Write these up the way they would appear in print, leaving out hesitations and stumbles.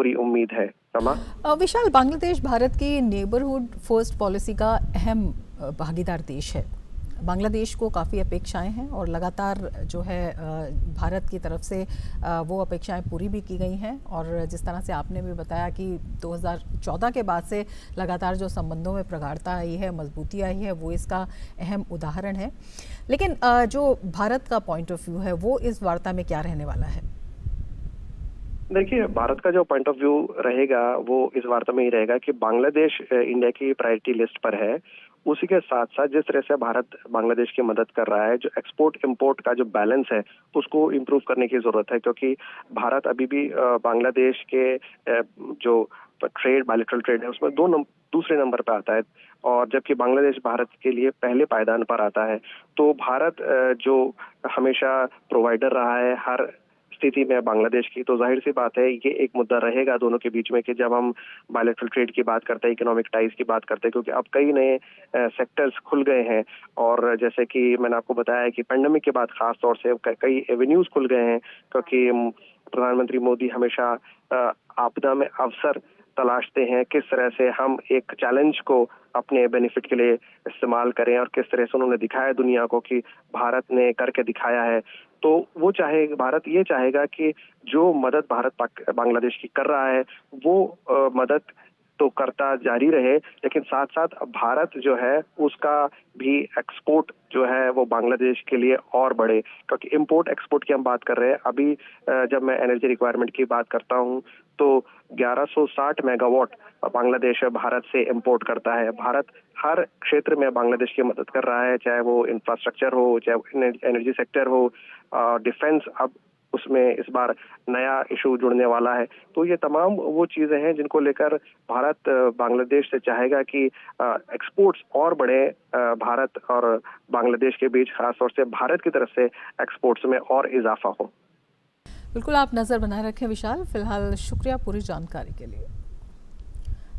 पूरी उम्मीद है। रमा, विशाल, बांग्लादेश भारत की नेबरहुड फर्स्ट पॉलिसी का अहम भागीदार देश है। बांग्लादेश को काफ़ी अपेक्षाएं हैं और लगातार जो है भारत की तरफ से वो अपेक्षाएं पूरी भी की गई हैं। और जिस तरह से आपने भी बताया कि 2014 के बाद से लगातार जो संबंधों में प्रगाढ़ता आई है, मजबूती आई है, वो इसका अहम उदाहरण है। लेकिन जो भारत का पॉइंट ऑफ व्यू है वो इस वार्ता में क्या रहने वाला है? देखिए, भारत का जो पॉइंट ऑफ व्यू रहेगा वो इस वार्ता में ही रहेगा कि बांग्लादेश इंडिया की प्रायोरिटी लिस्ट पर है। उसी के साथ साथ जिस तरह से भारत बांग्लादेश की मदद कर रहा है, जो एक्सपोर्ट इंपोर्ट का जो बैलेंस है उसको इम्प्रूव करने की जरूरत है, क्योंकि भारत अभी भी बांग्लादेश के जो ट्रेड, बायलैटरल ट्रेड है, उसमें दूसरे नंबर पर आता है, और जबकि बांग्लादेश भारत के लिए पहले पायदान पर आता है। तो भारत जो हमेशा प्रोवाइडर रहा है हर स्थिति में बांग्लादेश की, तो जाहिर सी बात है ये एक मुद्दा रहेगा दोनों के बीच में कि जब हम बायलैटरल ट्रेड की बात करते हैं, इकोनॉमिक टाइज की बात करते हैं, क्योंकि अब कई नए सेक्टर्स खुल गए हैं। और जैसे कि मैंने आपको बताया कि पेंडेमिक के बाद खास तौर से कई एवेन्यूज खुल गए हैं, क्योंकि प्रधानमंत्री मोदी हमेशा आपदा में अवसर तलाशते हैं, किस तरह से हम एक चैलेंज को अपने बेनिफिट के लिए इस्तेमाल करें, और किस तरह से उन्होंने दिखाया दुनिया को कि भारत ने करके दिखाया है। तो वो भारत ये चाहेगा कि जो मदद भारत बांग्लादेश की कर रहा है वो मदद तो करता जारी रहे, लेकिन साथ साथ भारत जो है उसका भी एक्सपोर्ट जो है वो बांग्लादेश के लिए और बढ़े, क्योंकि इंपोर्ट एक्सपोर्ट की हम बात कर रहे हैं। अभी जब मैं एनर्जी रिक्वायरमेंट की बात करता हूं तो 1160 मेगावाट बांग्लादेश भारत से इंपोर्ट करता है। भारत हर क्षेत्र में बांग्लादेश की मदद कर रहा है, चाहे वो इंफ्रास्ट्रक्चर हो, चाहे एनर्जी सेक्टर हो, डिफेंस, अब उसमें इस बार नया इशू जुड़ने वाला है। तो ये तमाम वो चीजें हैं जिनको लेकर भारत बांग्लादेश से चाहेगा कि एक्सपोर्ट्स और बढ़े भारत और बांग्लादेश के बीच, खासतौर से भारत की तरफ से एक्सपोर्ट्स में और इजाफा हो। बिल्कुल, आप नज़र बनाए रखें विशाल। फिलहाल शुक्रिया पूरी जानकारी के लिए।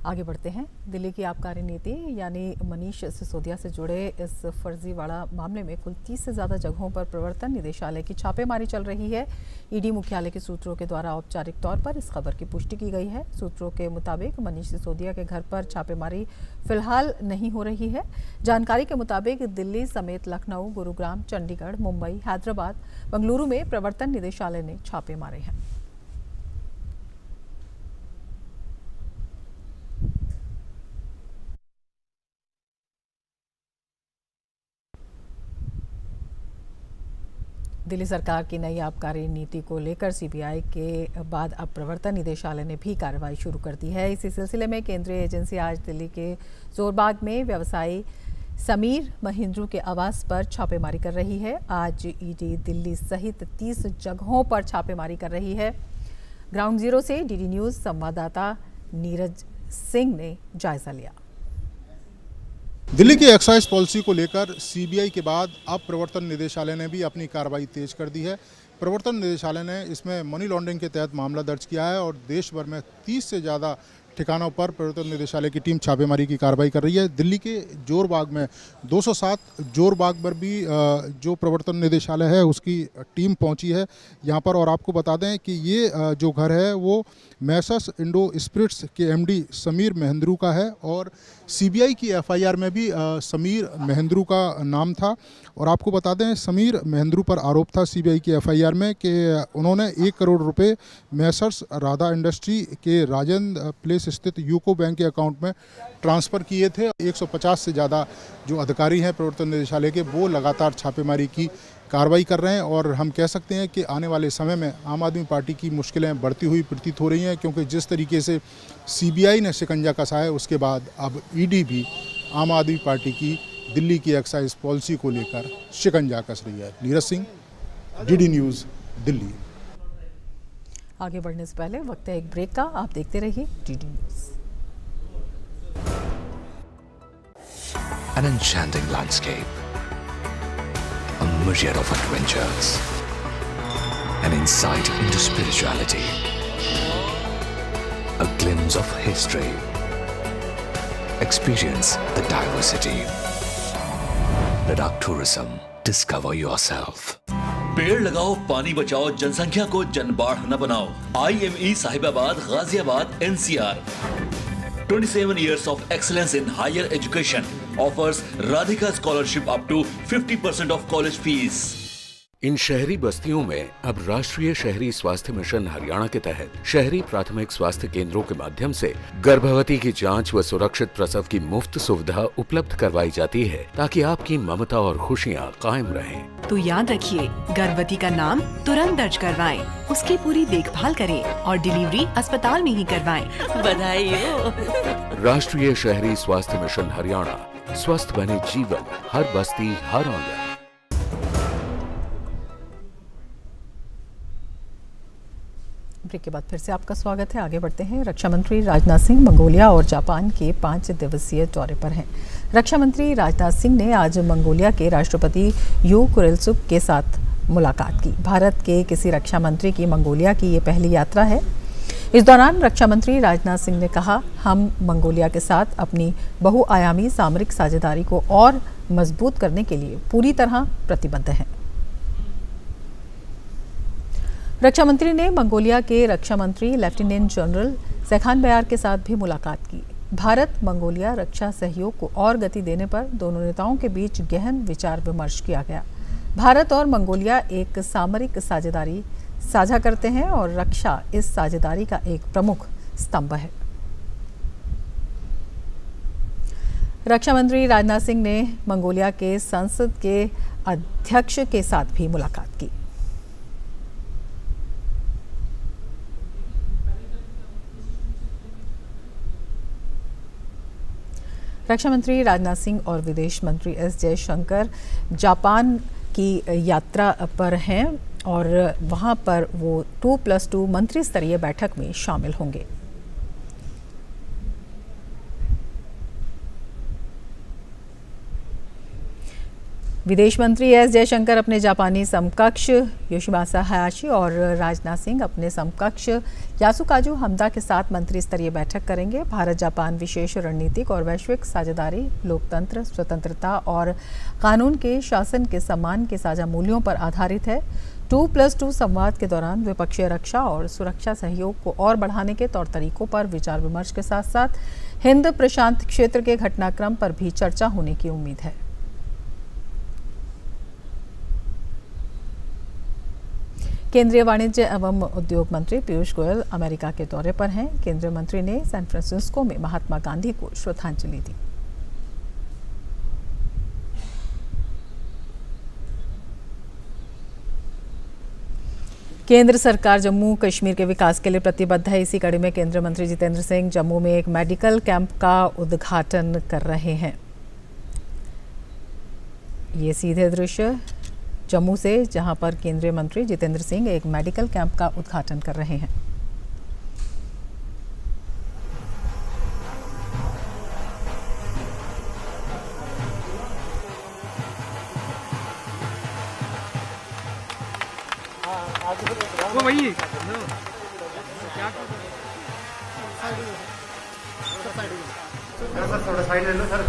आगे बढ़ते हैं। दिल्ली की आबकारी नीति यानी मनीष सिसोदिया से जुड़े इस फर्जीवाड़ा मामले में कुल 30 से ज़्यादा जगहों पर प्रवर्तन निदेशालय की छापेमारी चल रही है। ईडी मुख्यालय के सूत्रों के द्वारा औपचारिक तौर पर इस खबर की पुष्टि की गई है। सूत्रों के मुताबिक मनीष सिसोदिया के घर पर छापेमारी फिलहाल नहीं हो रही है। जानकारी के मुताबिक दिल्ली समेत लखनऊ, गुरुग्राम, चंडीगढ़, मुंबई, हैदराबाद, बेंगलुरु में प्रवर्तन निदेशालय ने छापे मारे हैं। दिल्ली सरकार की नई आबकारी नीति को लेकर सीबीआई के बाद अब प्रवर्तन निदेशालय ने भी कार्रवाई शुरू कर दी है। इसी सिलसिले में केंद्रीय एजेंसी आज दिल्ली के जोरबाग में व्यवसायी समीर महिंद्रू के आवास पर छापेमारी कर रही है। आज ईडी दिल्ली सहित 30 जगहों पर छापेमारी कर रही है। ग्राउंड जीरो से डीडी न्यूज़ संवाददाता नीरज सिंह ने जायजा लिया। दिल्ली की एक्साइज पॉलिसी को लेकर सीबीआई के बाद अब प्रवर्तन निदेशालय ने भी अपनी कार्रवाई तेज कर दी है। प्रवर्तन निदेशालय ने इसमें मनी लॉन्ड्रिंग के तहत मामला दर्ज किया है और देश भर में 30 से ज़्यादा ठिकानों पर प्रवर्तन निदेशालय की टीम छापेमारी की कार्रवाई कर रही है। दिल्ली के जोरबाग में 207 जोरबाग पर भी जो प्रवर्तन निदेशालय है उसकी टीम पहुंची है यहाँ पर। और आपको बता दें कि ये जो घर है वो मैसर्स इंडो स्पिरिट्स के एमडी समीर महिंद्रू का है और सीबीआई की एफआईआर में भी समीर महिंद्रू का नाम था। और आपको बता दें समीर महिंद्रू पर आरोप था सीबीआई की एफआईआर में कि उन्होंने 1 करोड़ रुपए मैसर्स राधा इंडस्ट्री के राजेंद्र प्लेस स्थित यूको बैंक के अकाउंट में ट्रांसफ़र किए थे। 150 से ज़्यादा जो अधिकारी हैं प्रवर्तन निदेशालय के वो लगातार छापेमारी की कार्रवाई कर रहे हैं। और हम कह सकते हैं कि आने वाले समय में आम आदमी पार्टी की मुश्किलें बढ़ती हुई प्रतीत हो रही हैं, क्योंकि जिस तरीके से सीबीआई ने शिकंजा कसा है उसके बाद अब ईडी भी आम आदमी पार्टी की दिल्ली की एक्साइज पॉलिसी को लेकर शिकंजा कस रही है। Neeraj Singh, DD news, Delhi. आगे बढ़ने से पहले वक्त है एक ब्रेक का। आप देखते रहिए DD news. An enchanting landscape, a myriad of adventures, an insight into spirituality, a glimpse of history. Experience the diversity. Ladakh Tourism. Discover yourself. पेड़ लगाओ, पानी बचाओ, जनसंख्या को जनबाढ़ न बनाओ। IME Sahibabad, Ghaziabad, NCR। 27 years of excellence in higher education offers Radhika scholarship up to 50% of college fees. इन शहरी बस्तियों में अब राष्ट्रीय शहरी स्वास्थ्य मिशन हरियाणा के तहत शहरी प्राथमिक स्वास्थ्य केंद्रों के माध्यम से गर्भवती की जांच व सुरक्षित प्रसव की मुफ्त सुविधा उपलब्ध करवाई जाती है, ताकि आपकी ममता और खुशियां कायम रहें। तो याद रखिए, गर्भवती का नाम तुरंत दर्ज करवाएं, उसकी पूरी देखभाल करें और डिलीवरी अस्पताल में ही करवाएं। बधाई हो। राष्ट्रीय शहरी स्वास्थ्य मिशन हरियाणा, स्वस्थ बने जीवन, हर बस्ती हर आंगन। ब्रेक के बाद फिर से आपका स्वागत है। आगे बढ़ते हैं। रक्षा मंत्री राजनाथ सिंह मंगोलिया और जापान के 5 दिवसीय दौरे पर हैं। रक्षा मंत्री राजनाथ सिंह ने आज मंगोलिया के राष्ट्रपति यू कुरेलसुक के साथ मुलाकात की। भारत के किसी रक्षा मंत्री की मंगोलिया की ये पहली यात्रा है। इस दौरान रक्षा मंत्री राजनाथ सिंह ने कहा, हम मंगोलिया के साथ अपनी बहुआयामी सामरिक साझेदारी को और मजबूत करने के लिए पूरी तरह प्रतिबद्ध हैं। रक्षा मंत्री ने मंगोलिया के रक्षा मंत्री लेफ्टिनेंट जनरल सेखान बयार के साथ भी मुलाकात की। भारत मंगोलिया रक्षा सहयोग को और गति देने पर दोनों नेताओं के बीच गहन विचार विमर्श किया गया। भारत और मंगोलिया एक सामरिक साझेदारी साझा करते हैं और रक्षा इस साझेदारी का एक प्रमुख स्तंभ है। रक्षा मंत्री राजनाथ सिंह ने मंगोलिया के संसद के अध्यक्ष के साथ भी मुलाकात की। रक्षा मंत्री राजनाथ सिंह और विदेश मंत्री एस जयशंकर जापान की यात्रा पर हैं और वहां पर वो 2+2 मंत्री स्तरीय बैठक में शामिल होंगे। विदेश मंत्री एस जयशंकर अपने जापानी समकक्ष योशिमासा हायाशी और राजनाथ सिंह अपने समकक्ष यासुकाजु हमदा के साथ मंत्री स्तरीय बैठक करेंगे। भारत जापान विशेष रणनीतिक और वैश्विक साझेदारी लोकतंत्र, स्वतंत्रता और कानून के शासन के सम्मान के साझा मूल्यों पर आधारित है। 2+2 संवाद के दौरान द्विपक्षीय रक्षा और सुरक्षा सहयोग को और बढ़ाने के तौर तरीकों पर विचार विमर्श के साथ साथ हिंद प्रशांत क्षेत्र के घटनाक्रम पर भी चर्चा होने की उम्मीद है। केंद्रीय वाणिज्य एवं उद्योग मंत्री पीयूष गोयल अमेरिका के दौरे पर हैं। केंद्रीय मंत्री ने सैन फ्रांसिस्को में महात्मा गांधी को श्रद्धांजलि दी। केंद्र सरकार जम्मू कश्मीर के विकास के लिए प्रतिबद्ध है। इसी कड़ी में केंद्रीय मंत्री जितेंद्र सिंह जम्मू में एक मेडिकल कैंप का उद्घाटन कर रहे हैं। ये सीधे दृश्य जम्मू से, जहां पर केंद्रीय मंत्री जितेंद्र सिंह एक मेडिकल कैंप का उद्घाटन कर रहे हैं। वो वही थोड़ा साइड ले लो सर।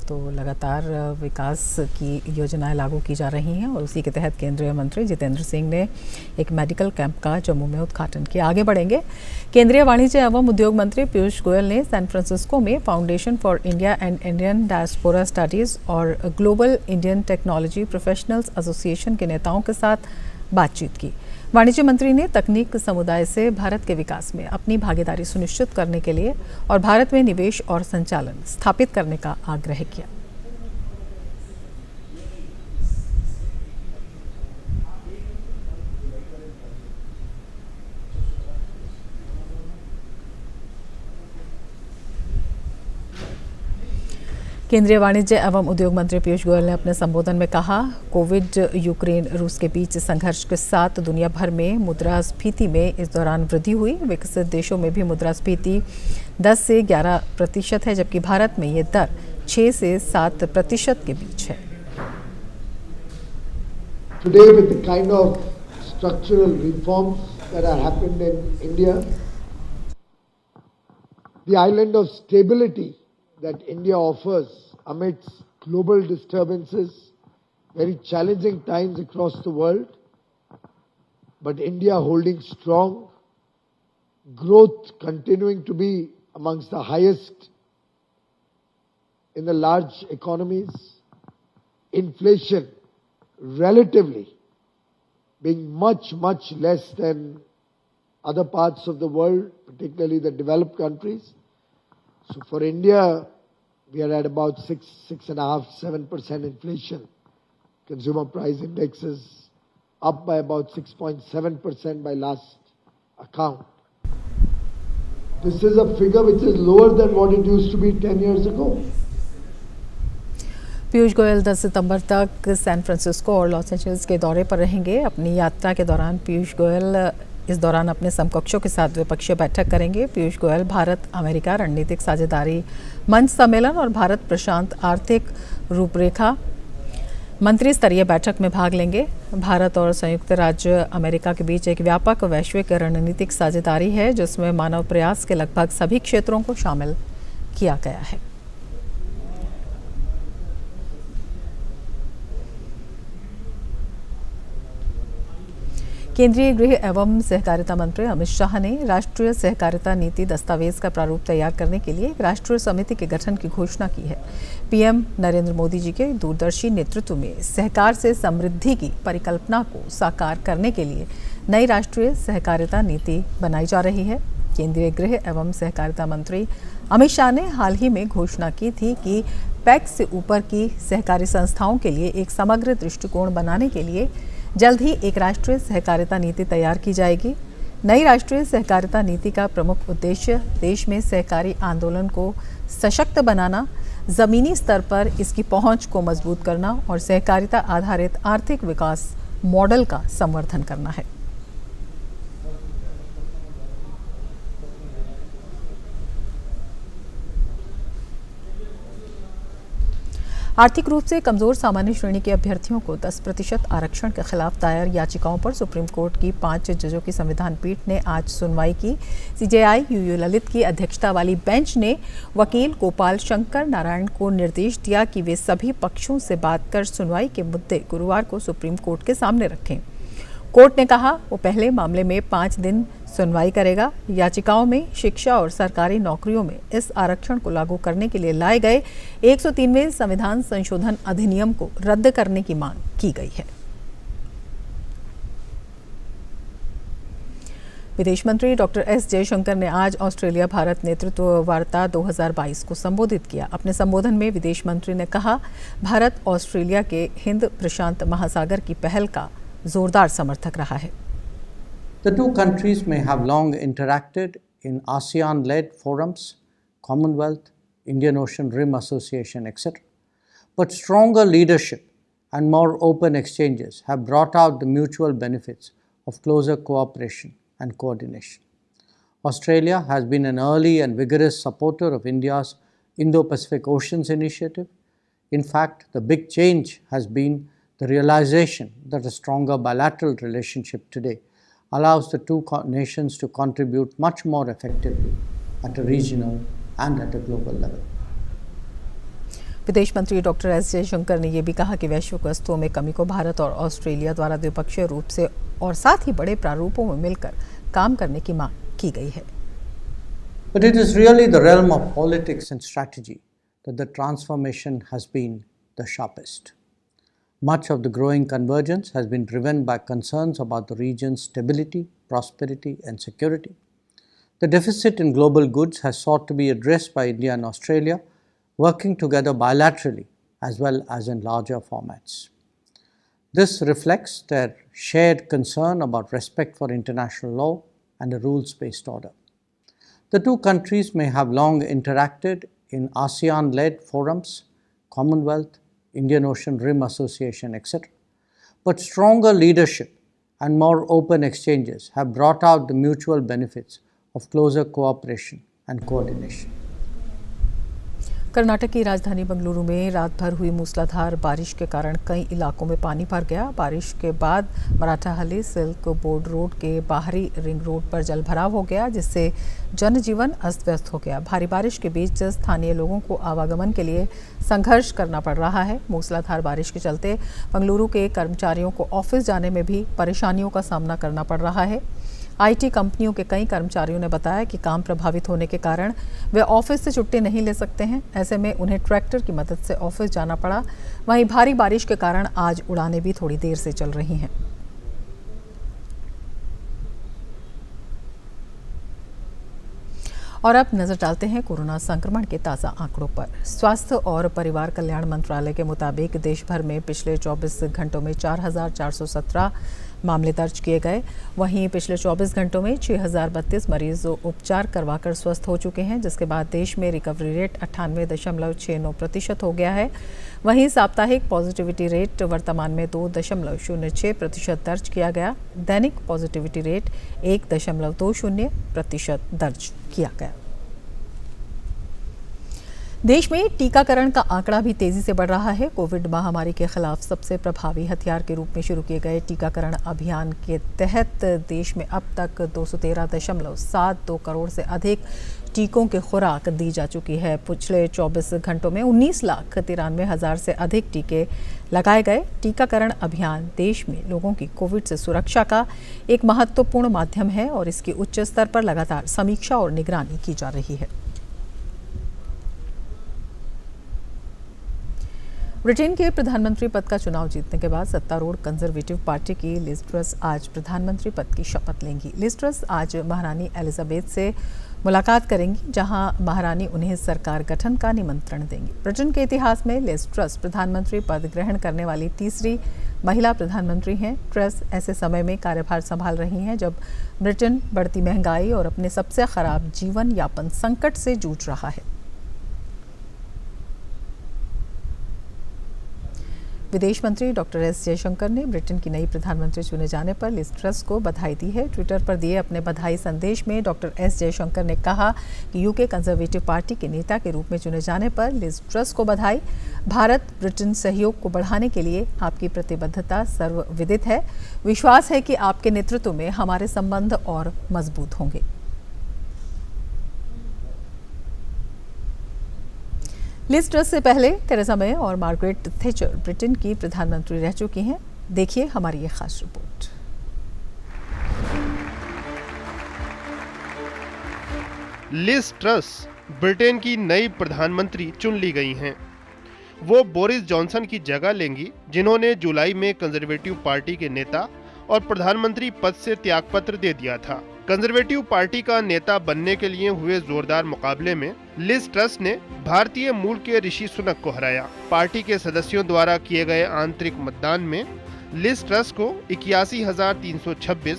तो लगातार विकास की योजनाएं लागू की जा रही हैं और उसी के तहत केंद्रीय मंत्री जितेंद्र सिंह ने एक मेडिकल कैंप का जम्मू में उद्घाटन किया। आगे बढ़ेंगे। केंद्रीय वाणिज्य एवं उद्योग मंत्री पीयूष गोयल ने सैन फ्रांसिस्को में foundation for India and Indian diaspora studies और global Indian technology professionals association के नेताओं के साथ बातचीत की। वाणिज्य मंत्री ने तकनीक समुदाय से भारत के विकास में अपनी भागीदारी सुनिश्चित करने के लिए और भारत में निवेश और संचालन स्थापित करने का आग्रह किया। केंद्रीय वाणिज्य एवं उद्योग मंत्री पीयूष गोयल ने अपने संबोधन में कहा, कोविड, यूक्रेन, रूस के बीच संघर्ष के साथ दुनिया भर में मुद्रास्फीति में इस दौरान वृद्धि हुई। विकसित देशों में भी मुद्रास्फीति 10 से 11% है, जबकि भारत में ये दर 6 से 7% के बीच है। Today, with the kind of structural reforms that are happened in India, the island of stability that India offers amidst global disturbances very challenging times across the world, but India holding strong, growth continuing to be amongst the highest in the large economies, inflation relatively being much, much less than other parts of the world, particularly the developed countries. So for India, we are at about 6.5%, 7% inflation. Consumer price index is up by about 6.7% by last account. This is a figure which is lower than what it used to be 10 years ago. Piyush Goyal 10 सितंबर तक San Francisco और Los Angeles के दौरे पर रहेंगे। अपनी यात्रा के दौरान पीयूष गोयल इस दौरान अपने समकक्षों के साथ द्विपक्षीय बैठक करेंगे। पीयूष गोयल भारत अमेरिका रणनीतिक साझेदारी मंच सम्मेलन और भारत प्रशांत आर्थिक रूपरेखा मंत्री स्तरीय बैठक में भाग लेंगे। भारत और संयुक्त राज्य अमेरिका के बीच एक व्यापक वैश्विक रणनीतिक साझेदारी है, जिसमें मानव प्रयास के लगभग सभी क्षेत्रों को शामिल किया गया है। केंद्रीय गृह एवं सहकारिता मंत्री अमित शाह ने राष्ट्रीय सहकारिता नीति दस्तावेज का प्रारूप तैयार करने के लिए एक राष्ट्रीय समिति के गठन की घोषणा की है। पीएम नरेंद्र मोदी जी के दूरदर्शी नेतृत्व में सहकार से समृद्धि की परिकल्पना को साकार करने के लिए नई राष्ट्रीय सहकारिता नीति बनाई जा रही है। केंद्रीय गृह एवं सहकारिता मंत्री अमित शाह ने हाल ही में घोषणा की थी कि पैक्स से ऊपर की सहकारी संस्थाओं के लिए एक समग्र दृष्टिकोण बनाने के लिए जल्द ही एक राष्ट्रीय सहकारिता नीति तैयार की जाएगी। नई राष्ट्रीय सहकारिता नीति का प्रमुख उद्देश्य देश में सहकारी आंदोलन को सशक्त बनाना, जमीनी स्तर पर इसकी पहुंच को मजबूत करना और सहकारिता आधारित आर्थिक विकास मॉडल का संवर्धन करना है। आर्थिक रूप से कमजोर सामान्य श्रेणी के अभ्यर्थियों को 10% आरक्षण के खिलाफ दायर याचिकाओं पर सुप्रीम कोर्ट की 5 जजों की संविधान पीठ ने आज सुनवाई की। सीजेआई यूयू ललित की अध्यक्षता वाली बेंच ने वकील गोपाल शंकर नारायण को निर्देश दिया कि वे सभी पक्षों से बात कर सुनवाई के मुद्दे गुरुवार को सुप्रीम कोर्ट के सामने रखें। कोर्ट ने कहा वो पहले मामले में 5 दिन सुनवाई करेगा। याचिकाओं में शिक्षा और सरकारी नौकरियों में इस आरक्षण को लागू करने के लिए लाए गए 103वें संविधान संशोधन अधिनियम को रद्द करने की मांग की गई है। विदेश मंत्री डॉक्टर एस जयशंकर ने आज ऑस्ट्रेलिया भारत नेतृत्व वार्ता 2022 को संबोधित किया। अपने संबोधन में विदेश मंत्री ने कहा, भारत ऑस्ट्रेलिया के हिंद प्रशांत महासागर की पहल का जोरदार समर्थक रहा है। The two countries may have long interacted in ASEAN-led forums, Commonwealth, Indian Ocean Rim Association, etc. But stronger leadership and more open exchanges have brought out the mutual benefits of closer cooperation and coordination. Australia has been an early and vigorous supporter of India's Indo-Pacific Oceans Initiative. In fact, the big change has been the realization that a stronger bilateral relationship today allows the two nations to contribute much more effectively at a regional and at a global level. विदेश मंत्री doctor S Jaishankar ने यह भी कहा कि वैश्विक वस्तुओं में कमी को भारत और ऑस्ट्रेलिया द्वारा द्विपक्षीय रूप से और साथ ही बड़े प्रारूपों में मिलकर काम करने की मांग की गई है। But it is really the realm of politics and strategy that the transformation has been the sharpest. Much of the growing convergence has been driven by concerns about the region's stability, prosperity, and security. The deficit in global goods has sought to be addressed by India and Australia, working together bilaterally as well as in larger formats. This reflects their shared concern about respect for international law and a rules-based order. The two countries may have long interacted in ASEAN-led forums, Commonwealth, Indian Ocean Rim Association, etc. But stronger leadership and more open exchanges have brought out the mutual benefits of closer cooperation and coordination. Karnataka की राजधानी बेंगलुरु में रात भर हुई मूसलाधार बारिश के कारण कई इलाकों में पानी भर गया। बारिश के बाद मराठाहल्ली सिल्क बोर्ड रोड के बाहरी रिंग रोड पर जलभराव हो गया, जिससे जनजीवन अस्त व्यस्त हो गया। भारी बारिश के बीच स्थानीय लोगों को आवागमन के लिए संघर्ष करना पड़ रहा है। मूसलाधार बारिश के चलते बेंगलुरु के कर्मचारियों को ऑफिस जाने में भी परेशानियों का सामना करना पड़ रहा है। आईटी कंपनियों के कई कर्मचारियों ने बताया कि काम प्रभावित होने के कारण वे ऑफिस से छुट्टी नहीं ले सकते हैं। ऐसे में उन्हें ट्रैक्टर की मदद से ऑफिस जाना पड़ा। वहीं भारी बारिश के कारण आज उड़ानें भी थोड़ी देर से चल रही हैं। और अब नजर डालते हैं कोरोना संक्रमण के ताज़ा आंकड़ों पर। स्वास्थ्य और परिवार कल्याण मंत्रालय के मुताबिक देश भर में पिछले 24 घंटों में 4,417 मामले दर्ज किए गए। वहीं पिछले 24 घंटों में 6,032 मरीज उपचार करवाकर स्वस्थ हो चुके हैं, जिसके बाद देश में रिकवरी रेट 98.69% हो गया है। वहीं साप्ताहिक पॉजिटिविटी रेट वर्तमान में 2.06% दर्ज किया गया। दैनिक पॉजिटिविटी रेट 1.20% दर्ज किया गया। देश में टीकाकरण का आंकड़ा भी तेजी से बढ़ रहा है। कोविड महामारी के खिलाफ सबसे प्रभावी हथियार के रूप में शुरू किए गए टीकाकरण अभियान के तहत देश में अब तक 213.72 करोड़ से अधिक टीकों की खुराक दी जा चुकी है। पिछले 24 घंटों में 19,93,000 से अधिक टीके लगाए गए। टीकाकरण अभियान देश में लोगों की कोविड से सुरक्षा का एक महत्वपूर्ण माध्यम है और इसकी उच्च स्तर पर लगातार समीक्षा और निगरानी की जा रही है। ब्रिटेन के प्रधानमंत्री पद का चुनाव जीतने के बाद सत्तारूढ़ कंजर्वेटिव पार्टी की लिज ट्रस आज प्रधानमंत्री पद की शपथ लेंगी। लिज ट्रस आज महारानी एलिजाबेथ से मुलाकात करेंगी, जहां महारानी उन्हें सरकार गठन का निमंत्रण देंगी। ब्रिटेन के इतिहास में लिज ट्रस प्रधानमंत्री पद ग्रहण करने वाली तीसरी महिला प्रधानमंत्री हैं। ट्रस ऐसे समय में कार्यभार संभाल रही हैं जब ब्रिटेन बढ़ती महंगाई और अपने सबसे खराब जीवन यापन संकट से जूझ रहा है। विदेश मंत्री डॉक्टर एस जयशंकर ने ब्रिटेन की नई प्रधानमंत्री चुने जाने पर लिज ट्रस को बधाई दी है। ट्विटर पर दिए अपने बधाई संदेश में डॉक्टर एस जयशंकर ने कहा कि यूके कंजर्वेटिव पार्टी के नेता के रूप में चुने जाने पर लिज ट्रस को बधाई। भारत ब्रिटेन सहयोग को बढ़ाने के लिए आपकी प्रतिबद्धता सर्वविदित है। विश्वास है कि आपके नेतृत्व में हमारे संबंध और मजबूत होंगे। लिज ट्रस से पहले थेरेसा मे और मार्गरेट थैचर ब्रिटेन की प्रधानमंत्री रह चुकी हैं। देखिए हमारी ये खास रिपोर्ट। लिज ट्रस ब्रिटेन की नई प्रधानमंत्री चुन ली गई हैं। वो बोरिस जॉनसन की जगह लेंगी, जिन्होंने जुलाई में कंजर्वेटिव पार्टी के नेता और प्रधानमंत्री पद से त्यागपत्र दे दिया था। कंजर्वेटिव पार्टी का नेता बनने के लिए हुए जोरदार मुकाबले में लिज ट्रस ने भारतीय मूल के ऋषि सुनक को हराया। पार्टी के सदस्यों द्वारा किए गए आंतरिक मतदान में लिज ट्रस को 81,326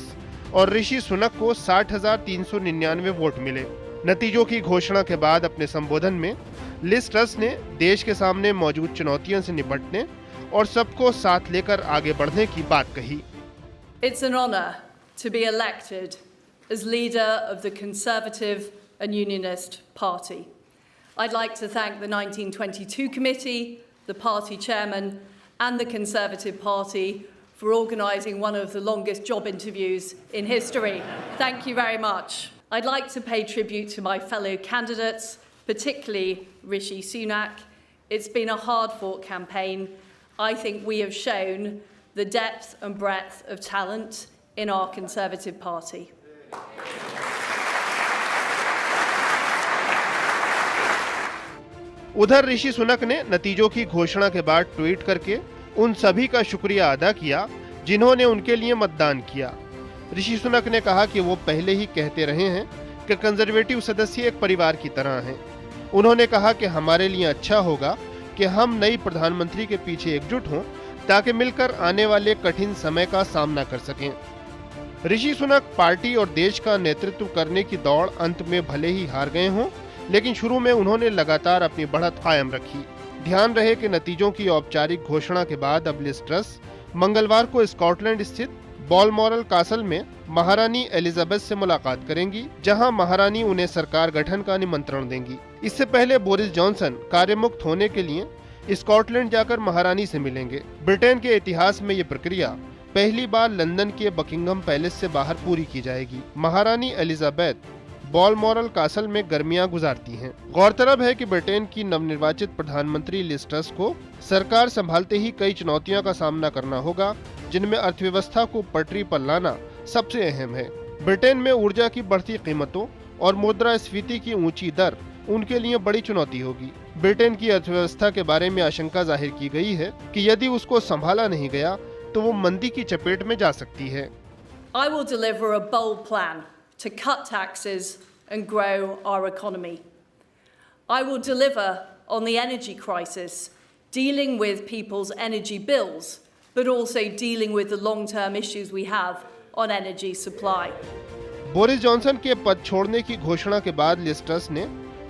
और ऋषि सुनक को 60,399 वोट मिले। नतीजों की घोषणा के बाद अपने संबोधन में लिज ट्रस ने देश के सामने मौजूद चुनौतियों से निपटने और सबको साथ लेकर आगे बढ़ने की बात कही। It's an honor to be elected as leader of the Conservative and Unionist Party. I'd like to thank the 1922 committee, the party chairman and the Conservative Party for organising one of the longest job interviews in history. Thank you very much. I'd like to pay tribute to my fellow candidates, particularly Rishi Sunak. It's been a hard-fought campaign. I think we have shown the depth and breadth of talent in our Conservative Party. उधर ऋषि सुनक ने नतीजों की घोषणा के बाद tweet करके उन सभी का शुक्रिया अदा किया जिन्होंने उनके लिए मतदान किया। ऋषि सुनक ने कहा कि वो पहले ही कहते रहे हैं कि कंजर्वेटिव सदस्य एक परिवार की तरह हैं। उन्होंने कहा कि हमारे लिए अच्छा होगा कि हम नई प्रधानमंत्री के पीछे एकजुट हों ताकि मिलकर आने वाले कठिन समय का सामना कर सकें। ऋषि सुनक पार्टी और देश का नेतृत्व करने की दौड़ अंत में भले ही हार गए हों, लेकिन शुरू में उन्होंने लगातार अपनी बढ़त कायम रखी। ध्यान रहे कि नतीजों की औपचारिक घोषणा के बाद अब लिज ट्रस मंगलवार को स्कॉटलैंड स्थित बॉलमोरल कासल में महारानी एलिजाबेथ से मुलाकात करेंगी, जहां महारानी उन्हें सरकार गठन का निमंत्रण देंगी। इससे पहले बोरिस जॉनसन कार्यमुक्त होने के लिए स्कॉटलैंड जाकर महारानी से मिलेंगे। ब्रिटेन के इतिहास में ये प्रक्रिया पहली बार लंदन के बकिंघम पैलेस से बाहर पूरी की जाएगी। महारानी एलिजाबेथ बॉलमोरल कासल में गर्मियां गुजारती हैं। गौरतलब है कि ब्रिटेन की नवनिर्वाचित प्रधानमंत्री लिज ट्रस को सरकार संभालते ही कई चुनौतियों का सामना करना होगा, जिनमें अर्थव्यवस्था को पटरी पर लाना सबसे अहम है। ब्रिटेन में ऊर्जा की बढ़ती कीमतों और मुद्रास्फीति की ऊंची दर उनके लिए बड़ी चुनौती होगी। ब्रिटेन की अर्थव्यवस्था के बारे में आशंका जाहिर की गई है कि यदि उसको संभाला नहीं गया तो वो मंदी की चपेट में जा सकती है। I will deliver a bold plan to cut taxes and grow our economy. I will deliver on the energy crisis, dealing with people's energy bills, but also dealing with the long-term issues we have on energy supply. Boris Johnson के पद छोड़ने की घोषणा के बाद Liz truss ने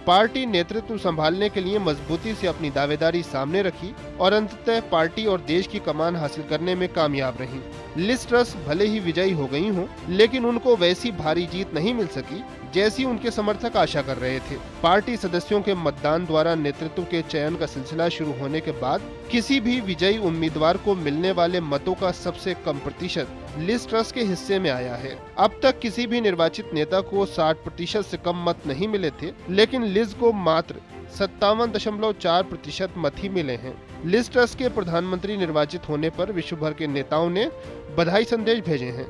party नेतृत्व संभालने के लिए मजबूती से अपनी दावेदारी सामने रखी और अंततः पार्टी और देश की कमान हासिल करने में कामयाब रही। लिज ट्रस भले ही विजयी हो गई हों, लेकिन उनको वैसी भारी जीत नहीं मिल सकी जैसी उनके समर्थक आशा कर रहे थे। पार्टी सदस्यों के मतदान द्वारा नेतृत्व के चयन का सिलसिला शुरू होने के बाद किसी भी विजयी उम्मीदवार को मिलने वाले मतों का सबसे कम प्रतिशत लिज ट्रस के हिस्से में आया है। अब तक किसी भी निर्वाचित नेता को 60% से कम मत नहीं मिले थे, लेकिन लिज को मात्र 57.4% मत ही मिले हैं। लिज ट्रस के प्रधानमंत्री निर्वाचित होने पर विश्व भर के नेताओं ने बधाई संदेश भेजे हैं।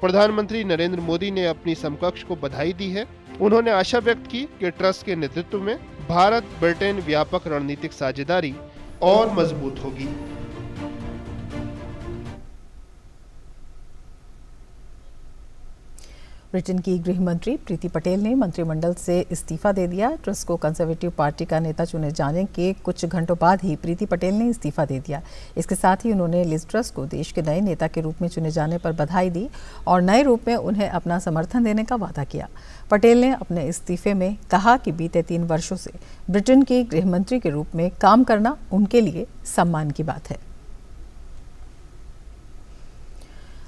प्रधानमंत्री नरेंद्र मोदी ने अपनी समकक्ष को बधाई दी है। उन्होंने आशा व्यक्त की कि ट्रस के नेतृत्व में भारत ब्रिटेन व्यापक रणनीतिक साझेदारी और मजबूत होगी। ब्रिटेन की गृह मंत्री प्रीति पटेल ने मंत्रिमंडल से इस्तीफा दे दिया। ट्रस को कंजर्वेटिव पार्टी का नेता चुने जाने के कुछ घंटों बाद ही प्रीति पटेल ने इस्तीफा दे दिया। इसके साथ ही उन्होंने लिज ट्रस को देश के नए नेता के रूप में चुने जाने पर बधाई दी और नए रूप में उन्हें अपना समर्थन देने का वादा किया। पटेल ने अपने इस्तीफे में कहा कि बीते 3 वर्षों से ब्रिटेन के गृह मंत्री के रूप में काम करना उनके लिए सम्मान की बात है।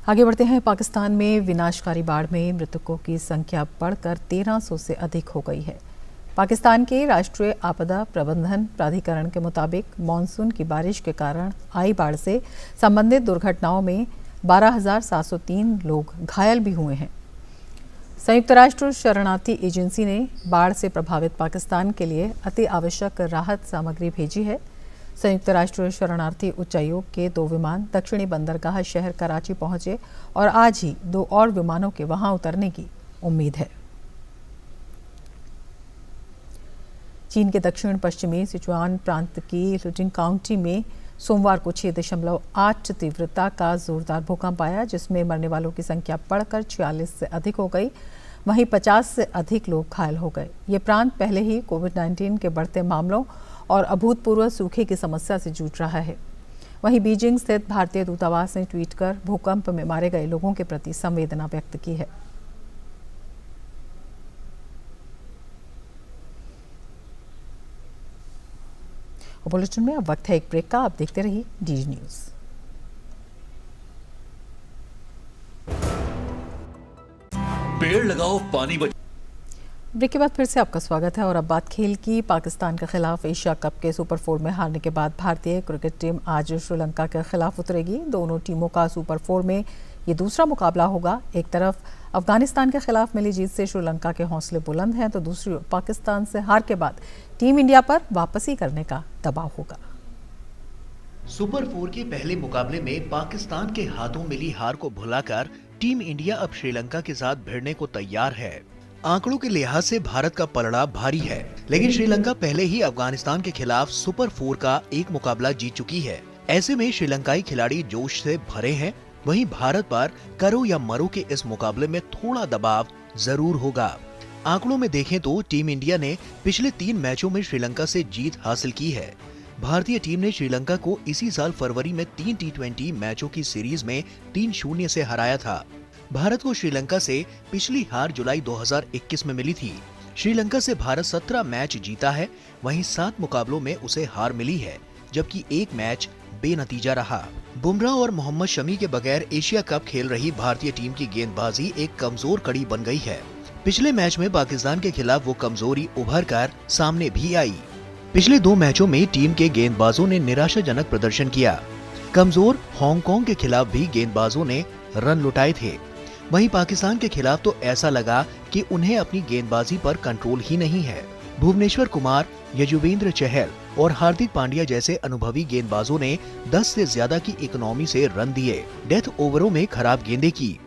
आगे बढ़ते हैं। पाकिस्तान में विनाशकारी बाढ़ में मृतकों की संख्या बढ़कर 1300 से अधिक हो गई है। पाकिस्तान के राष्ट्रीय आपदा प्रबंधन प्राधिकरण के मुताबिक मानसून की बारिश के कारण आई बाढ़ से संबंधित दुर्घटनाओं में 12,703 लोग घायल भी हुए हैं। संयुक्त राष्ट्र शरणार्थी एजेंसी ने बाढ़ से प्रभावित पाकिस्तान के लिए अति आवश्यक राहत सामग्री भेजी है। संयुक्त राष्ट्र शरणार्थी उच्चायोग के 2 विमान दक्षिणी बंदरगाह शहर कराची पहुंचे और आज ही 2 और विमानों के वहां उतरने की उम्मीद है। चीन के दक्षिण पश्चिमी सिचुआन प्रांत की लुटिंग काउंटी में सोमवार को 6.8 तीव्रता का जोरदार भूकंप आया, जिसमें मरने वालों की संख्या बढ़कर 46 से अधिक हो गई। वहीं 50 से अधिक लोग घायल हो गए। ये प्रांत पहले ही कोविड-19 के बढ़ते मामलों और अभूतपूर्व सूखे की समस्या से जूझ रहा है। वहीं बीजिंग स्थित भारतीय दूतावास ने ट्वीट कर भूकंप में मारे गए लोगों के प्रति संवेदना व्यक्त की है। बुलेटिन में अब वक्त है एक ब्रेक का। आप देखते रहिए डीडी न्यूज़। पेड़ लगाओ पानी बचाओ। ब्रेक के बाद फिर से आपका स्वागत है और अब बात खेल की। पाकिस्तान के खिलाफ एशिया कप के सुपर 4 में हारने के बाद भारतीय क्रिकेट टीम आज श्रीलंका के खिलाफ उतरेगी। दोनों टीमों का सुपर 4 में ये दूसरा मुकाबला होगा। एक तरफ अफगानिस्तान के खिलाफ मिली जीत से श्रीलंका के हौसले बुलंद हैं, तो दूसरी ओर पाकिस्तान से हार के बाद टीम इंडिया पर वापसी करने का दबाव होगा। सुपर 4 के पहले मुकाबले में पाकिस्तान के हाथों मिली हार को भुलाकर टीम इंडिया अब श्रीलंका के साथ भिड़ने को तैयार है। आंकड़ों के लिहाज से भारत का पलड़ा भारी है, लेकिन श्रीलंका पहले ही अफगानिस्तान के खिलाफ सुपर 4 का एक मुकाबला जीत चुकी है। ऐसे में श्रीलंकाई खिलाड़ी जोश से भरे हैं। वहीं भारत पर करो या मरो के इस मुकाबले में थोड़ा दबाव जरूर होगा। आंकड़ों में देखें तो टीम इंडिया ने पिछले 3 मैचों में श्रीलंका से जीत हासिल की है। भारतीय टीम ने श्रीलंका को इसी साल फरवरी में 3 T20 मैचों की सीरीज में 3-0 से हराया था। भारत को श्रीलंका से पिछली हार जुलाई 2021 में मिली थी। श्रीलंका से भारत 17 मैच जीता है, वहीं 7 मुकाबलों में उसे हार मिली है, जबकि एक मैच बेनतीजा रहा। बुमराह और मोहम्मद शमी के बगैर एशिया कप खेल रही भारतीय टीम की गेंदबाजी एक कमजोर कड़ी बन गई है। पिछले मैच में पाकिस्तान के खिलाफ वो कमजोरी उभर कर सामने भी आई। पिछले 2 मैचों में टीम के गेंदबाजों ने निराशाजनक प्रदर्शन किया। कमजोर हांगकांग के खिलाफ भी गेंदबाजों ने रन लुटाए थे। वहीं पाकिस्तान के खिलाफ तो ऐसा लगा कि उन्हें अपनी गेंदबाजी पर कंट्रोल ही नहीं है। भुवनेश्वर कुमार, यजुवेंद्र चहल और हार्दिक पांड्या जैसे अनुभवी गेंदबाजों ने 10 से ज्यादा की इकोनॉमी से रन दिए। डेथ ओवरों में खराब गेंदें की।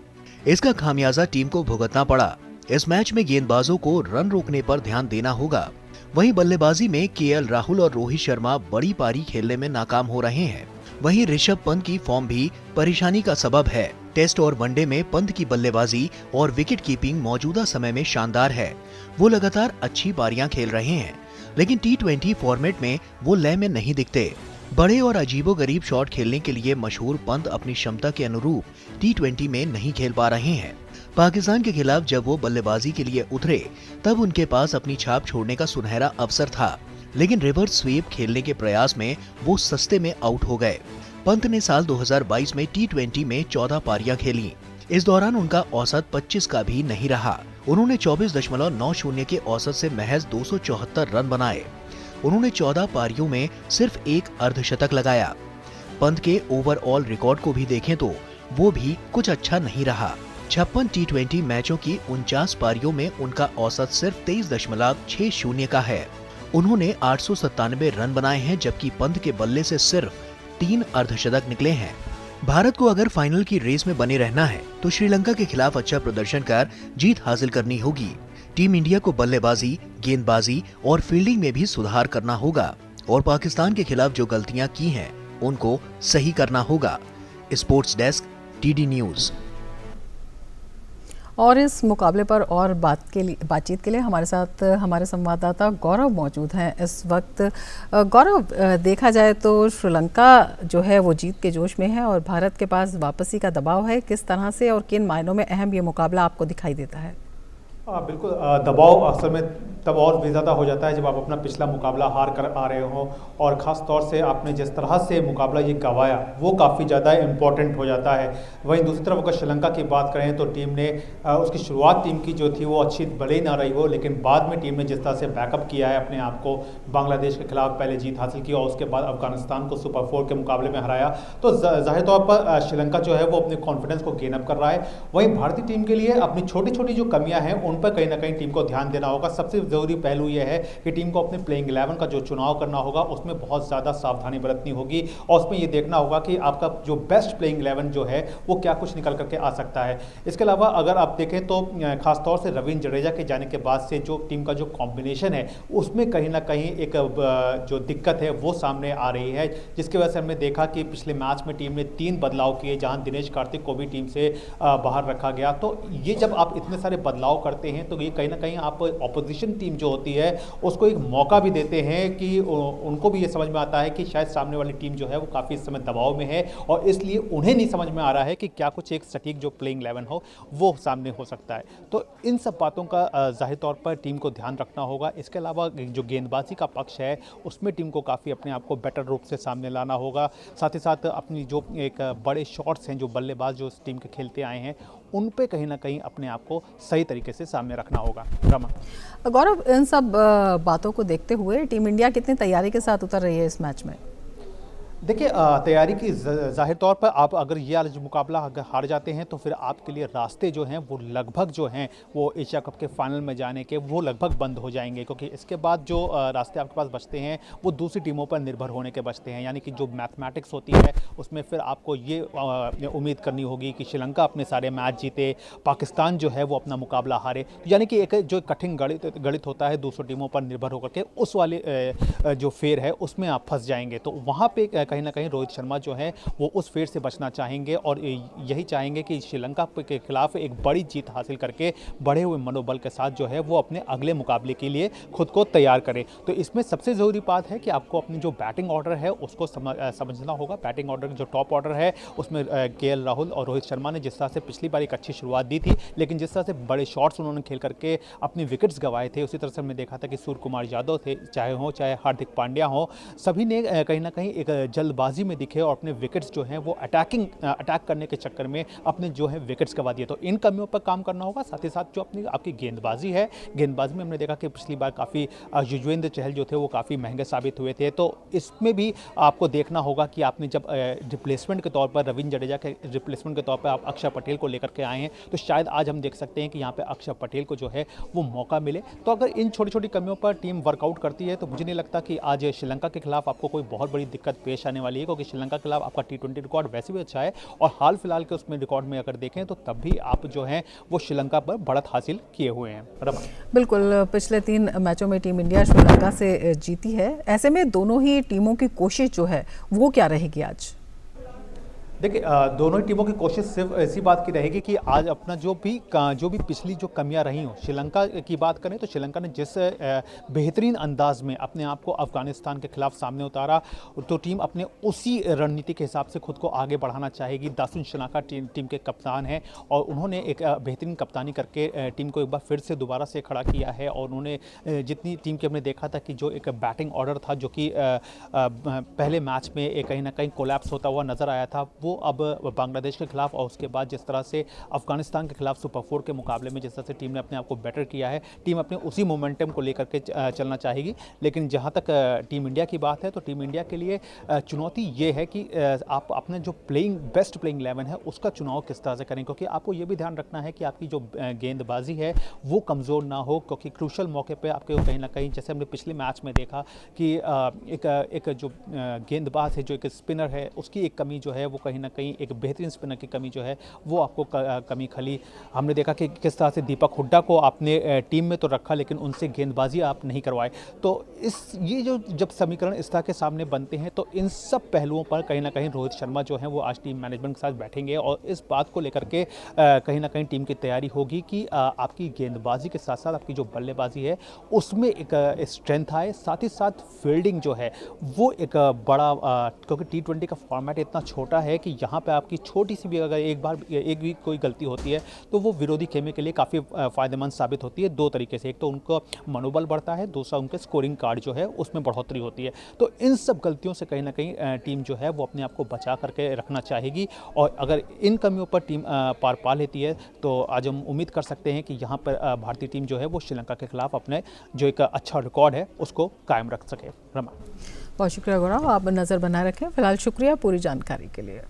इसका खामियाजा टीम को भुगतना पड़ा। इस मैच में गेंदबाजों को रन रोकने पर ध्यान देना होगा। वहीं बल्लेबाजी में केएल राहुल और रोहित शर्मा बड़ी पारी खेलने में नाकाम हो रहे हैं। वहीं ऋषभ पंत की फॉर्म भी परेशानी का सबब है। टेस्ट और वनडे में पंत की बल्लेबाजी और विकेट कीपिंग मौजूदा समय में शानदार है। वो लगातार अच्छी पारियां खेल रहे हैं, लेकिन T20 फॉर्मेट में वो लय में नहीं दिखते। बड़े और अजीबोगरीब शॉट खेलने के लिए मशहूर पंत अपनी क्षमता के अनुरूप T20 में नहीं खेल पा रहे हैं। पाकिस्तान के खिलाफ जब वो बल्लेबाजी के लिए उतरे तब उनके पास अपनी छाप छोड़ने का सुनहरा अवसर था, लेकिन रिवर्स स्वीप खेलने के प्रयास में वो सस्ते में आउट हो गए। पंत ने साल 2022 में T20 में 14 पारियां खेली। इस दौरान उनका औसत 25 का भी नहीं रहा। उन्होंने 24.90 के औसत से महज 274 रन बनाए। उन्होंने 14 पारियों में सिर्फ एक अर्धशतक लगाया। पंत के ओवरऑल रिकॉर्ड को भी देखें तो वो भी कुछ अच्छा नहीं रहा। 56 T20 मैचों की 49 पारियों में उनका औसत सिर्फ 23.60 का है। उन्होंने 897 रन बनाए हैं, जबकि पंत के बल्ले से सिर्फ 3 अर्धशतक निकले हैं। भारत को अगर फाइनल की रेस में बने रहना है तो श्रीलंका के खिलाफ अच्छा प्रदर्शन कर जीत हासिल करनी होगी। टीम इंडिया को बल्लेबाजी, गेंदबाजी और फील्डिंग में भी सुधार करना होगा और पाकिस्तान के खिलाफ जो गलतियां की हैं उनको सही करना होगा। Sports desk, TD news. और इस मुकाबले पर और बातचीत के लिए हमारे साथ हमारे संवाददाता गौरव मौजूद हैं इस वक्त। गौरव, देखा जाए तो श्रीलंका जो है वो जीत के जोश में है और भारत के पास वापसी का दबाव है। किस तरह से और किन मायनों में अहम ये मुकाबला आपको दिखाई देता है? बिल्कुल, दबाव असल में तब और भी ज़्यादा हो जाता है जब आप अपना पिछला मुकाबला हार कर आ रहे हो और ख़ास तौर से आपने जिस तरह से मुकाबला ये गंवाया वो काफ़ी ज़्यादा इम्पोर्टेंट हो जाता है। वहीं दूसरी तरफ अगर श्रीलंका की बात करें तो टीम ने उसकी शुरुआत टीम की जो थी वो अच्छी भले ही ना रही हो, लेकिन बाद में टीम ने जिस तरह से बैकअप किया है अपने आप को, बांग्लादेश के खिलाफ पहले जीत हासिल की और उसके बाद अफगानिस्तान को सुपर 4 के मुकाबले में हराया, तो जाहिर तौर पर श्रीलंका जो है वो अपने कॉन्फिडेंस को गेन अप कर रहा है। वहीं भारतीय टीम के लिए अपनी छोटी छोटी जो कमियाँ हैं उन पर कहीं ना कहीं टीम को ध्यान देना होगा। सबसे ज़रूरी पहलू यह है कि टीम को अपने प्लेइंग 11 का जो चुनाव करना होगा उसमें बहुत ज़्यादा सावधानी बरतनी होगी और उसमें ये देखना होगा कि आपका जो बेस्ट प्लेइंग 11 जो है वो क्या कुछ निकल करके आ सकता है। इसके अलावा अगर आप देखें तो खासतौर से रवींद्र जडेजा के जाने के बाद से जो टीम का जो कॉम्बिनेशन है उसमें कहीं ना कहीं एक जो दिक्कत है वो सामने आ रही है, जिसकी वजह से हमने देखा कि पिछले मैच में टीम ने 3 बदलाव किए जहां दिनेश कार्तिक को भी टीम से बाहर रखा गया। तो ये जब आप इतने सारे बदलाव करते हैं तो ये कहीं ना कहीं आप ऑपोजिशन टीम जो होती है उसको एक मौका भी देते हैं कि उनको भी ये समझ में आता है कि शायद सामने वाली टीम जो है वो काफ़ी इस समय दबाव में है और इसलिए उन्हें नहीं समझ में आ रहा है कि क्या कुछ एक सटीक जो प्लेइंग 11 हो वो सामने हो सकता है। तो इन सब बातों का जाहिर तौर पर टीम को ध्यान रखना होगा। इसके अलावा जो गेंदबाजी का पक्ष है उसमें टीम को काफ़ी अपने आप को बेटर रूप से सामने लाना होगा। साथ ही साथ अपनी जो एक बड़े शॉट्स हैं जो बल्लेबाज जो इस टीम के खेलते आए हैं उन पे कहीं ना कहीं अपने आप को सही तरीके से सामने रखना होगा। रमा, गौरव, इन सब बातों को देखते हुए टीम इंडिया कितनी तैयारी के साथ उतर रही है इस मैच में? देखिए, तैयारी की जाहिर तौर पर आप अगर ये वाला जो मुकाबला अगर हार जाते हैं तो फिर आपके लिए रास्ते जो हैं वो लगभग जो हैं वो एशिया कप के फाइनल में जाने के वो लगभग बंद हो जाएंगे, क्योंकि इसके बाद जो रास्ते आपके पास बचते हैं वो दूसरी टीमों पर निर्भर होने के बचते हैं। यानी कि जो मैथमेटिक्स होती है उसमें फिर आपको ये उम्मीद करनी होगी कि श्रीलंका अपने सारे मैच जीते, पाकिस्तान जो है वो अपना मुकाबला हारे, यानी कि एक जो कठिन गणित होता है दूसरी टीमों पर निर्भर होकर के उस वाले जो फेर है उसमें आप फंस जाएंगे। तो वहाँ पे कहीं ना कहीं रोहित शर्मा जो है वो उस फेर से बचना चाहेंगे और यही चाहेंगे कि श्रीलंका के खिलाफ एक बड़ी जीत हासिल करके बढ़े हुए मनोबल के साथ जो है वो अपने अगले मुकाबले के लिए खुद को तैयार करें। तो इसमें सबसे ज़रूरी बात है कि आपको अपनी जो बैटिंग ऑर्डर है उसको समझना होगा। बैटिंग ऑर्डर जो टॉप ऑर्डर है उसमें केएल राहुल और रोहित शर्मा ने जिस तरह से पिछली बार एक अच्छी शुरुआत दी थी, लेकिन जिस तरह से बड़े शॉट्स उन्होंने खेल करके अपने विकेट्स गंवाए थे, उसी तरह से हमने देखा था कि सूर्य कुमार यादव थे, चाहे हार्दिक पांड्या हो, सभी ने कहीं ना कहीं एक जल्दबाजी में दिखे और अपने विकेट्स जो हैं वो अटैक करने के चक्कर में अपने जो है विकेट्स गंवा दिए। तो इन कमियों पर काम करना होगा। साथ ही साथ जो आपकी गेंदबाजी है, गेंदबाजी में हमने देखा कि पिछली बार काफ़ी युजवेंद्र चहल जो थे वो काफ़ी महंगे साबित हुए थे, तो इसमें भी आपको देखना होगा कि आपने जब रिप्लेसमेंट के तौर पर रविंद्र जडेजा के रिप्लेसमेंट के तौर पर आप अक्षर पटेल को लेकर के आए हैं, तो शायद आज हम देख सकते हैं कि यहाँ पे अक्षर पटेल को जो है वो मौका मिले। तो अगर इन छोटी छोटी कमियों पर टीम वर्कआउट करती है तो मुझे नहीं लगता कि आज श्रीलंका के खिलाफ आपको कोई बहुत बड़ी दिक्कत पेश आने वाली है, क्योंकि श्रीलंका के खिलाफ आपका T20 रिकॉर्ड वैसे भी अच्छा है और हाल फिलहाल के उसमें रिकॉर्ड में अगर देखें तो तब भी आप जो हैं वो श्रीलंका पर बढ़त हासिल किए हुए हैं। रमा, बिल्कुल, पिछले 3 मैचों में टीम इंडिया श्रीलंका से जीती है। ऐसे में दोनों ही टीमों की कोशिश जो है वो क्या रहेगी आज? देखिए, दोनों ही टीमों की कोशिश सिर्फ ऐसी बात की रहेगी कि आज अपना जो भी पिछली जो कमियां रही हों, श्रीलंका की बात करें तो श्रीलंका ने जिस बेहतरीन अंदाज में अपने आप को अफगानिस्तान के खिलाफ सामने उतारा, तो टीम अपने उसी रणनीति के हिसाब से खुद को आगे बढ़ाना चाहेगी। दासुन शनाका टीम के कप्तान हैं और उन्होंने एक बेहतरीन कप्तानी करके टीम को एक बार फिर से दोबारा से खड़ा किया है। और उन्होंने जितनी टीम की हमने देखा था कि जो एक बैटिंग ऑर्डर था जो कि पहले मैच में कहीं ना कहीं कोलैप्स होता हुआ नजर आया था, वो अब बांग्लादेश के खिलाफ और उसके बाद जिस तरह से अफगानिस्तान के खिलाफ सुपर 4 के मुकाबले में जिस तरह से टीम ने अपने आप को बेटर किया है, टीम अपने उसी मोमेंटम को लेकर के चलना चाहेगी। लेकिन जहां तक टीम इंडिया की बात है तो टीम इंडिया के लिए चुनौती ये है कि आप अपने जो बेस्ट प्लेइंग 11 है उसका चुनाव किस तरह से करें, क्योंकि आपको ये भी ध्यान रखना है कि आपकी जो गेंदबाजी है वो कमज़ोर ना हो, क्योंकि क्रूशल मौके पर आपके कहीं ना कहीं, जैसे हमने पिछले मैच में देखा कि एक जो गेंदबाज है, जो एक स्पिनर है, उसकी एक कमी जो है वो कहीं ना कहीं एक बेहतरीन स्पिनर की कमी जो है वो आपको कमी खली। हमने देखा कि किस तरह से दीपक हुड्डा को आपने टीम में तो रखा लेकिन उनसे गेंदबाजी आप नहीं करवाए। तो ये जो जब समीकरण इस तरह के सामने बनते हैं तो इन सब पहलुओं पर कहीं ना कहीं रोहित शर्मा जो है वो आज टीम मैनेजमेंट के साथ बैठेंगे और इस बात को लेकर के कहीं ना कहीं टीम की तैयारी होगी कि आपकी गेंदबाजी के साथ साथ आपकी जो बल्लेबाजी है उसमें एक स्ट्रेंथ आए, साथ ही साथ फील्डिंग जो है वो एक बड़ा, क्योंकि T20 का फॉर्मेट इतना छोटा है कि यहाँ पे आपकी छोटी सी भी अगर एक भी कोई गलती होती है तो वो विरोधी खेमे के लिए काफ़ी फ़ायदेमंद साबित होती है 2 तरीके से। एक तो उनका मनोबल बढ़ता है, दूसरा उनके स्कोरिंग कार्ड जो है उसमें बढ़ोतरी होती है। तो इन सब गलतियों से कहीं ना कहीं टीम जो है वो अपने आप को बचा करके रखना चाहेगी और अगर इन कमियों पर टीम पार पा लेती है तो आज हम उम्मीद कर सकते हैं कि यहाँ पर भारतीय टीम जो है वो श्रीलंका के खिलाफ अपने जो एक अच्छा रिकॉर्ड है उसको कायम रख सके। रमा, बहुत शुक्रिया गौरव, आप नज़र बनाए रखें। फिलहाल शुक्रिया पूरी जानकारी के लिए।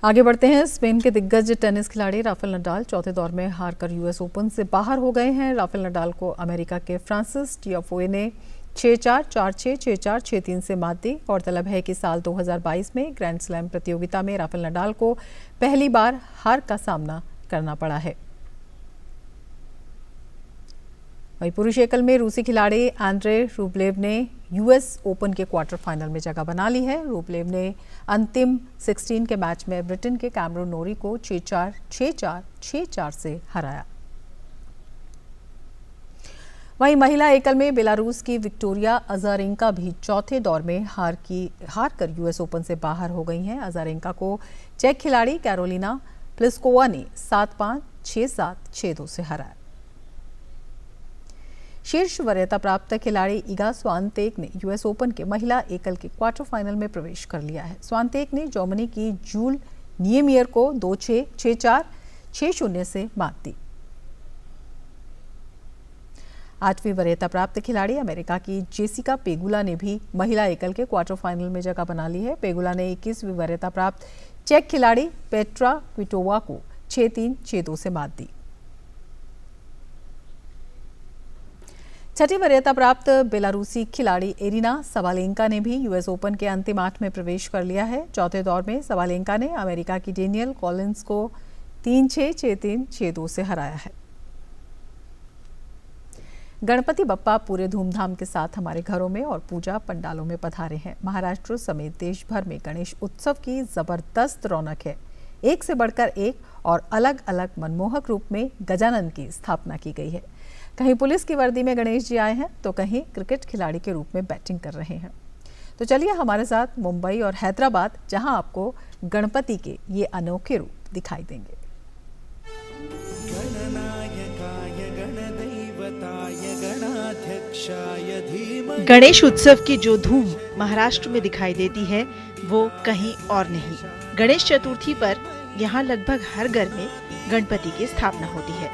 आगे बढ़ते हैं। स्पेन के दिग्गज टेनिस खिलाड़ी राफेल नडाल चौथे दौर में हारकर US ओपन से बाहर हो गए हैं। राफेल नडाल को अमेरिका के फ्रांसिस टियाफोए ने 6-4, 4-6, 6-4, 6-3 से मात दी। गौरतलब है कि साल 2022 में ग्रैंड स्लैम प्रतियोगिता में राफेल नडाल को पहली बार हार का सामना करना पड़ा है। वहीं पुरुष एकल में रूसी खिलाड़ी एंड्रे रूबलेव ने US ओपन के क्वार्टर फाइनल में जगह बना ली है। रूबलेव ने अंतिम 16 के मैच में ब्रिटेन के कैमरून नोरी को 6-4, 6-4, 6-4 से हराया। वहीं महिला एकल में बेलारूस की विक्टोरिया अजारेंका भी चौथे दौर में हार कर US ओपन से बाहर हो गई हैं। अजारेंका को चेक खिलाड़ी कैरोलिना प्लिस्कोवा ने 7-5, 6-7, 6-2 से हराया। शीर्ष वरीयता प्राप्त खिलाड़ी इगा स्वानतेक ने US ओपन के महिला एकल के क्वार्टर फाइनल में प्रवेश कर लिया है। स्वानतेक ने जर्मनी की जूल नियमियर को 2-6, 6-4, 6-0 से मात दी। 8वीं वरीयता प्राप्त खिलाड़ी अमेरिका की जेसिका पेगुला ने भी महिला एकल के क्वार्टर फाइनल में जगह बना ली है। पेगुला ने 21वीं वरीयता प्राप्त चेक खिलाड़ी पेट्रा क्विटोवा को 6-3, 6-2 से मात दी। 6ठी वरीयता प्राप्त बेलारूसी खिलाड़ी एरिना सबालेंका ने भी US ओपन के अंतिम 8 में प्रवेश कर लिया है। चौथे दौर में सबालेंका ने अमेरिका की डेनियल कॉलिंस को 3-6, 6-3, 6-2 से हराया है। गणपति बप्पा पूरे धूमधाम के साथ हमारे घरों में और पूजा पंडालों में पधारे हैं। महाराष्ट्र समेत देश भर में गणेश उत्सव की जबरदस्त रौनक है। एक से बढ़कर एक और अलग अलग मनमोहक रूप में गजानन की स्थापना की गई है। कहीं पुलिस की वर्दी में गणेश जी आए हैं तो कहीं क्रिकेट खिलाड़ी के रूप में बैटिंग कर रहे हैं। तो चलिए हमारे साथ मुंबई और हैदराबाद, जहां आपको गणपति के ये अनोखे रूप दिखाई देंगे। गणेश उत्सव की जो धूम महाराष्ट्र में दिखाई देती है वो कहीं और नहीं। गणेश चतुर्थी पर यहाँ लगभग हर घर में गणपति की स्थापना होती है।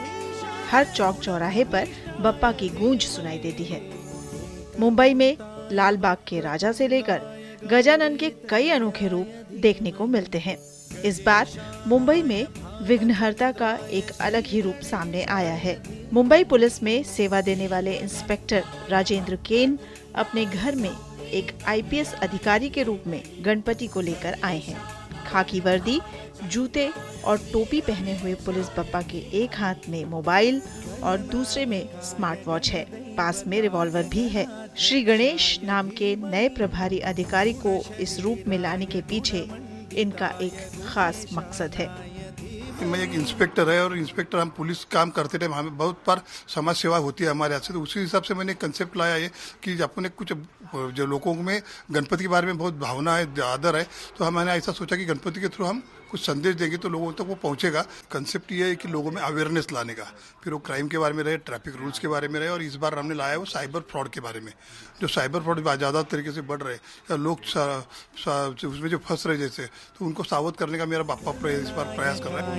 हर चौक चौराहे पर बप्पा की गूंज सुनाई देती है। मुंबई में लाल बाग के राजा से लेकर गजानन के कई अनोखे रूप देखने को मिलते हैं। इस बार मुंबई में विघ्नहर्ता का एक अलग ही रूप सामने आया है। मुंबई पुलिस में सेवा देने वाले इंस्पेक्टर राजेंद्र केन अपने घर में एक आईपीएस अधिकारी के रूप में गणपति को लेकर आए हैं। खाकी वर्दी, जूते और टोपी पहने हुए पुलिस बप्पा के एक हाथ में मोबाइल और दूसरे में स्मार्ट वॉच है। पास में रिवॉल्वर भी है। श्री गणेश नाम के नए प्रभारी अधिकारी को इस रूप में लाने के पीछे इनका एक खास मकसद है। मैं एक इंस्पेक्टर है और इंस्पेक्टर हम पुलिस काम करते थे, हमें बहुत बार समाज सेवा होती है हमारे यहाँ से, तो उसी हिसाब से मैंने कंसेप्ट लाया है कि अपने कुछ जो लोगों में गणपति के बारे में बहुत भावना है, आदर है, तो मैंने ऐसा सोचा कि गणपति के थ्रू हम कुछ संदेश देंगे तो लोगों तक वो पहुंचेगा। कंसेप्ट ये है कि लोगों में अवेयरनेस लाने का, फिर वो क्राइम के बारे में रहे, ट्रैफिक रूल्स के बारे में रहे, और इस बार हमने लाया है वो साइबर फ्रॉड के बारे में। जो साइबर फ्रॉड ज़्यादा तरीके से बढ़ रहे या लोग उसमें जो फंस रहे जैसे, तो उनको सावध करने का मेरा बापा इस बार प्रयास कर रहा है।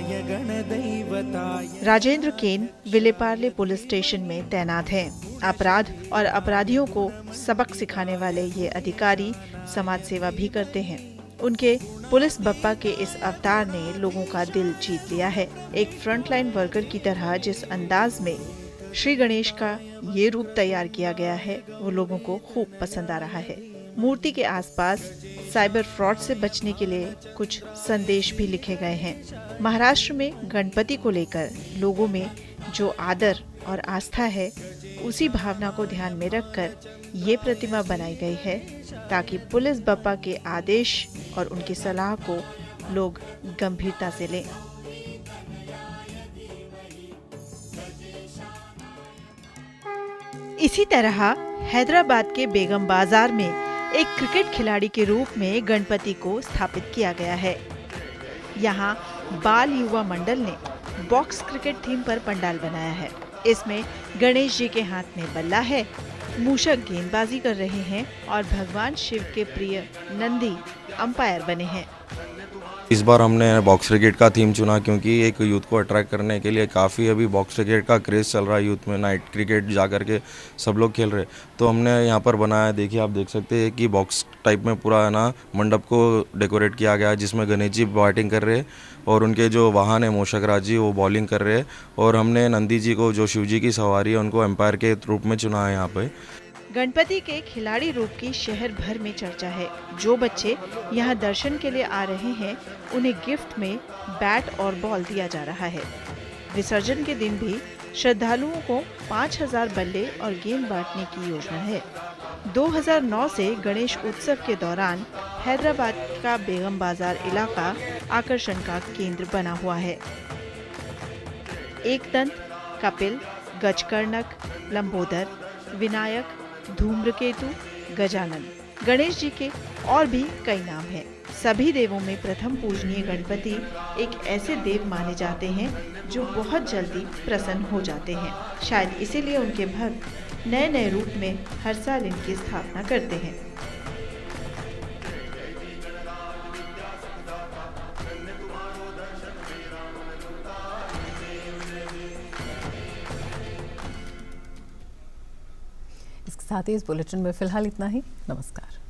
राजेंद्र केन विलेपार्ले पुलिस स्टेशन में तैनात हैं। अपराध और अपराधियों को सबक सिखाने वाले ये अधिकारी समाज सेवा भी करते हैं। उनके पुलिस बप्पा के इस अवतार ने लोगों का दिल जीत लिया है। एक फ्रंटलाइन वर्कर की तरह जिस अंदाज में श्री गणेश का ये रूप तैयार किया गया है वो लोगों को खूब पसंद आ रहा है। मूर्ति के आसपास साइबर फ्रॉड से बचने के लिए कुछ संदेश भी लिखे गए हैं। महाराष्ट्र में गणपति को लेकर लोगों में जो आदर और आस्था है, उसी भावना को ध्यान में रखकर ये प्रतिमा बनाई गई है ताकि पुलिस बप्पा के आदेश और उनकी सलाह को लोग गंभीरता से लें। इसी तरह हैदराबाद के बेगम बाजार में एक क्रिकेट खिलाड़ी के रूप में गणपति को स्थापित किया गया है। यहाँ बाल युवा मंडल ने बॉक्स क्रिकेट थीम पर पंडाल बनाया है। इसमें गणेश जी के हाथ में बल्ला है, मूषक गेंदबाजी कर रहे हैं और भगवान शिव के प्रिय नंदी अंपायर बने हैं। इस बार हमने बॉक्स क्रिकेट का थीम चुना क्योंकि एक यूथ को अट्रैक्ट करने के लिए काफ़ी अभी बॉक्स क्रिकेट का क्रेज़ चल रहा है यूथ में। नाइट क्रिकेट जा कर के सब लोग खेल रहे, तो हमने यहाँ पर बनाया। देखिए, आप देख सकते हैं कि बॉक्स टाइप में पूरा है ना मंडप को डेकोरेट किया गया है, जिसमें गणेश जी बैटिंग कर रहे हैं और उनके जो वाहन है मूषक राज जी वो बॉलिंग कर रहे हैं, और हमने नंदी जी को जो शिव जी की सवारी है उनको एम्पायर के रूप में चुना है यहाँ पे। गणपति के खिलाड़ी रूप की शहर भर में चर्चा है। जो बच्चे यहाँ दर्शन के लिए आ रहे हैं उन्हें गिफ्ट में बैट और बॉल दिया जा रहा है। विसर्जन के दिन भी श्रद्धालुओं को 5000 बल्ले और गेंद बांटने की योजना है। 2009 से गणेश उत्सव के दौरान हैदराबाद का बेगम बाजार इलाका आकर्षण का केंद्र बना हुआ है। एकदंत, कपिल, गजकर्णक, लंबोदर, विनायक, धूम्रकेतु, गजानन, गणेश जी के और भी कई नाम हैं। सभी देवों में प्रथम पूजनीय गणपति एक ऐसे देव माने जाते हैं जो बहुत जल्दी प्रसन्न हो जाते हैं। शायद इसीलिए उनके भक्त नए नए रूप में हर साल इनकी स्थापना करते हैं। इसके साथ ही इस बुलेटिन में फिलहाल इतना ही। नमस्कार।